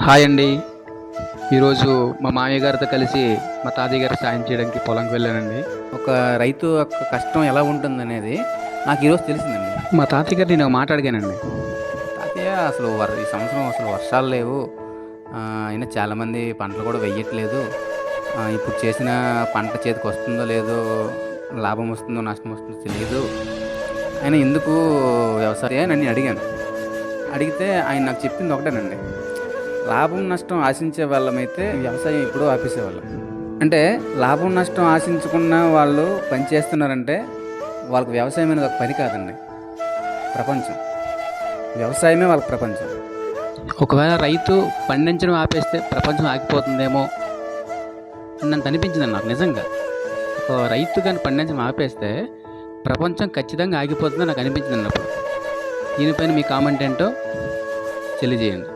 Hi అండి. ఈరోజు మా మామయ్య గారితో కలిసి మా తాతయ్య గారికి సాయం చేయడానికి పొలంకి వెళ్ళానండి. ఒక రైతు యొక్క కష్టం ఎలా ఉంటుందనేది నాకు ఈరోజు తెలిసిందండి. మా తాతయ్య గారిని నేను ఒక మాట అడిగానండి. తాతయ్య అసలు ఈ సంవత్సరం అసలు వర్షాలు లేవు. అయినా చాలామంది పంటలు కూడా వెయ్యట్లేదు. ఇప్పుడు చేసిన పంట చేతికొస్తుందో లేదో, లాభం వస్తుందో, నష్టం వస్తుందో తెలీదు. అయినా ఎందుకు వ్యవసాయం అని నేను అడిగాను. అడిగితే ఆయన నాకు చెప్పింది ఒకటేనండి. లాభం, నష్టం ఆశించే వాళ్ళమైతే వ్యవసాయం ఎప్పుడూ ఆపేసేవాళ్ళం. అంటే లాభం, నష్టం ఆశించకుండా వాళ్ళు పని చేస్తున్నారంటే వాళ్ళకి వ్యవసాయం అనేది ఒక పని కాదండి, ప్రపంచం. వ్యవసాయమే వాళ్ళకి ప్రపంచం. ఒకవేళ రైతు పండించడం ఆపేస్తే ప్రపంచం ఆగిపోతుందేమో అని అనిపించిందండి నాకు నిజంగా. ఒక రైతు కానీ పండించడం ఆపేస్తే ప్రపంచం ఖచ్చితంగా ఆగిపోతుందని నాకు అనిపించిందండి అప్పుడు. దీనిపైన మీ కామెంట్ ఏంటో తెలియజేయండి.